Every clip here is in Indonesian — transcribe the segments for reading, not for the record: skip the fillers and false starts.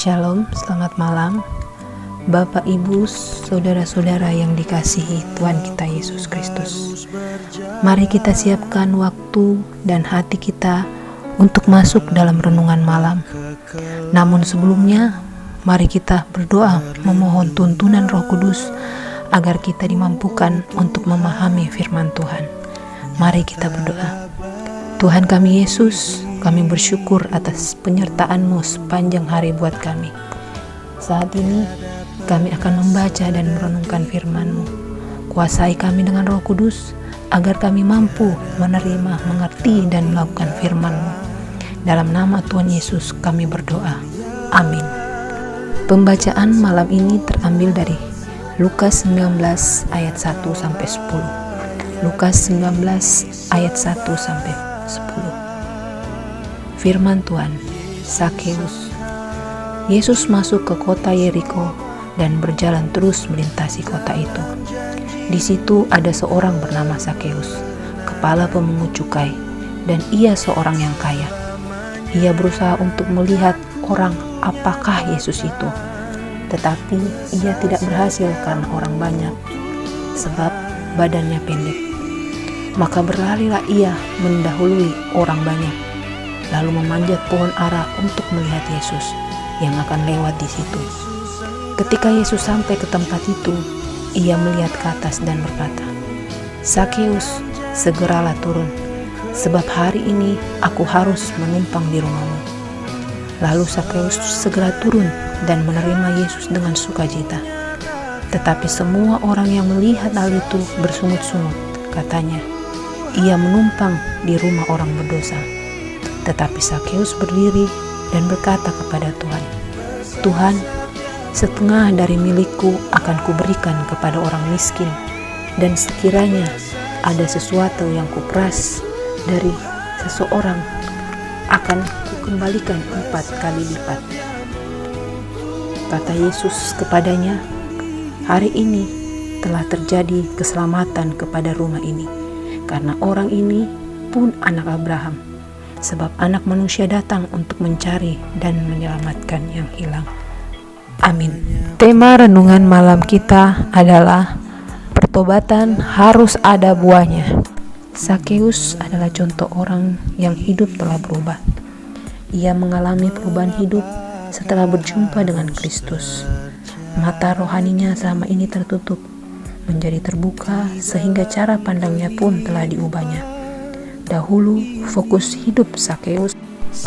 Shalom, selamat malam Bapak, Ibu, Saudara-saudara yang dikasihi Tuhan kita Yesus Kristus. Mari kita siapkan waktu dan hati kita untuk masuk dalam renungan malam. Namun sebelumnya, mari kita berdoa memohon tuntunan Roh Kudus agar kita dimampukan untuk memahami firman Tuhan. Mari kita berdoa. Tuhan kami Yesus, kami bersyukur atas penyertaan-Mu sepanjang hari buat kami. Saat ini kami akan membaca dan merenungkan firman-Mu. Kuasai kami dengan Roh Kudus agar kami mampu menerima, mengerti dan melakukan firman-Mu. Dalam nama Tuhan Yesus kami berdoa. Amin. Pembacaan malam ini terambil dari Lukas 19 ayat 1 sampai 10. Lukas 19 ayat 1 sampai 10. Firman Tuhan. Sakeus. Yesus masuk ke kota Yeriko dan berjalan terus melintasi kota itu. Di situ ada seorang bernama Sakeus, kepala pemungut cukai, dan ia seorang yang kaya. Ia berusaha untuk melihat orang apakah Yesus itu, tetapi ia tidak berhasil karena orang banyak, sebab badannya pendek. Maka berlarilah ia mendahului orang banyak, lalu memanjat pohon ara untuk melihat Yesus yang akan lewat di situ. Ketika Yesus sampai ke tempat itu, ia melihat ke atas dan berkata, "Sakeus, segeralah turun, sebab hari ini aku harus menumpang di rumahmu." Lalu Sakeus segera turun dan menerima Yesus dengan sukacita. Tetapi semua orang yang melihat hal itu bersungut-sungut, katanya, "Ia menumpang di rumah orang berdosa." Tetapi Sakeus berdiri dan berkata kepada Tuhan, "Tuhan, setengah dari milikku akan kuberikan kepada orang miskin, dan sekiranya ada sesuatu yang kuperas dari seseorang, akan kukembalikan 4 kali lipat." Kata Yesus kepadanya, "Hari ini telah terjadi keselamatan kepada rumah ini, karena orang ini pun anak Abraham, sebab Anak Manusia datang untuk mencari dan menyelamatkan yang hilang." Amin. Tema renungan malam kita adalah pertobatan harus ada buahnya. Sakeus adalah contoh orang yang hidup telah berubah. Ia mengalami perubahan hidup setelah berjumpa dengan Kristus. Mata rohaninya selama ini tertutup menjadi terbuka sehingga cara pandangnya pun telah diubahnya. Dahulu fokus hidup Sakeus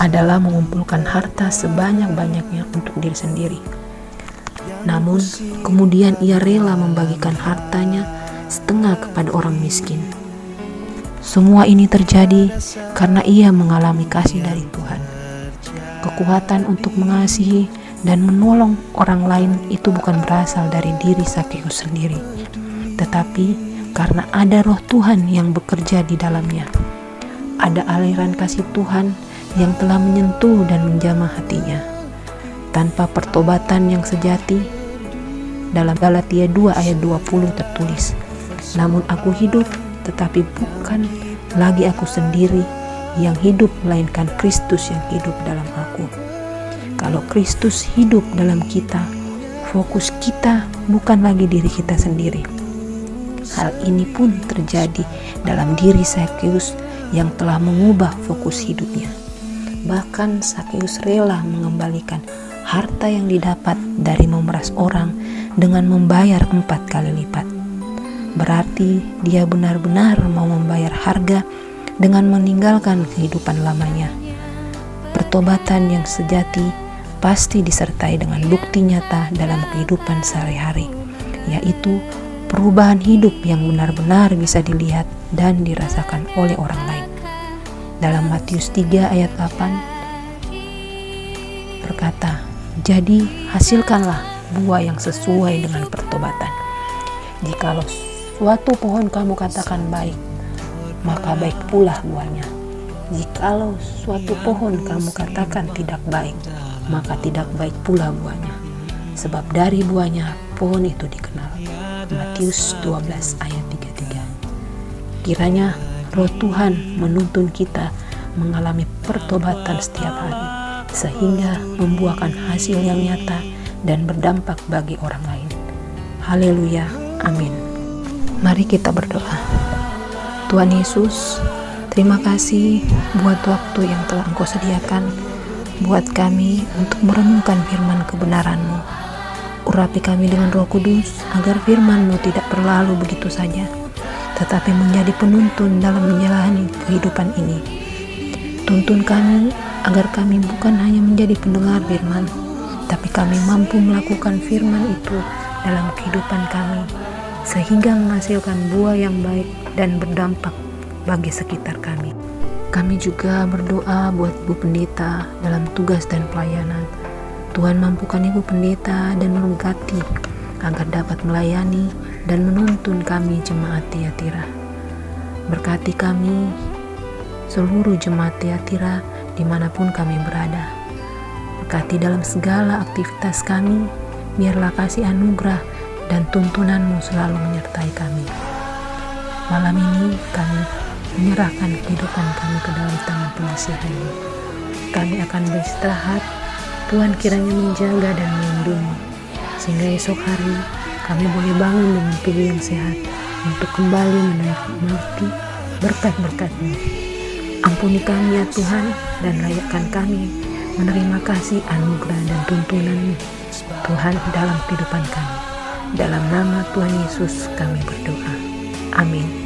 adalah mengumpulkan harta sebanyak-banyaknya untuk diri sendiri. Namun kemudian ia rela membagikan hartanya setengah kepada orang miskin. Semua ini terjadi karena ia mengalami kasih dari Tuhan. Kekuatan untuk mengasihi dan menolong orang lain itu bukan berasal dari diri Sakeus sendiri, tetapi karena ada Roh Tuhan yang bekerja di dalamnya. Ada aliran kasih Tuhan yang telah menyentuh dan menjamah hatinya. Tanpa pertobatan yang sejati, dalam Galatia 2 ayat 20 tertulis, "Namun aku hidup, tetapi bukan lagi aku sendiri yang hidup, melainkan Kristus yang hidup dalam aku." Kalau Kristus hidup dalam kita, fokus kita bukan lagi diri kita sendiri. Hal ini pun terjadi dalam diri Sakeus yang telah mengubah fokus hidupnya. Bahkan Sakeus rela mengembalikan harta yang didapat dari memeras orang dengan membayar 4 kali lipat. Berarti dia benar-benar mau membayar harga dengan meninggalkan kehidupan lamanya. Pertobatan yang sejati pasti disertai dengan bukti nyata dalam kehidupan sehari-hari, yaitu perubahan hidup yang benar-benar bisa dilihat dan dirasakan oleh orang lain. Dalam Matius 3 ayat 8 berkata, "Jadi hasilkanlah buah yang sesuai dengan pertobatan. Jikalau suatu pohon kamu katakan baik, maka baik pula buahnya. Jikalau suatu pohon kamu katakan tidak baik, maka tidak baik pula buahnya. Sebab dari buahnya pohon itu dikenal." Matius 12 ayat 33. Kiranya Roh Tuhan menuntun kita mengalami pertobatan setiap hari, sehingga membuahkan hasil yang nyata dan berdampak bagi orang lain. Haleluya, amin. Mari kita berdoa. Tuhan Yesus, terima kasih buat waktu yang telah Engkau sediakan buat kami untuk merenungkan firman kebenaran-Mu. Urapi kami dengan Roh Kudus agar firman-Mu tidak berlalu begitu saja, tetapi menjadi penuntun dalam menjalani kehidupan ini. Tuntun kami agar kami bukan hanya menjadi pendengar firman, tapi kami mampu melakukan firman itu dalam kehidupan kami, sehingga menghasilkan buah yang baik dan berdampak bagi sekitar kami. Kami juga berdoa buat Ibu Pendeta dalam tugas dan pelayanan. Tuhan mampukan Ibu Pendeta dan memberkati agar dapat melayani dan menuntun kami jemaat Tiatira. Berkati kami seluruh jemaat Tiatira dimanapun kami berada. Berkati dalam segala aktivitas kami, biarlah kasih anugerah dan tuntunan-Mu selalu menyertai kami. Malam ini kami menyerahkan kehidupan kami ke dalam tangan pengasihan-Mu. Kami akan beristirahat. Tuhan kiranya menjaga dan melindungi, sehingga esok hari kami boleh bangun dengan tubuh yang sehat untuk kembali menikmati berkat-berkat-Mu. Ampuni kami ya Tuhan, dan layakkan kami menerima kasih, anugerah, dan tuntunan-Mu Tuhan dalam kehidupan kami. Dalam nama Tuhan Yesus kami berdoa. Amin.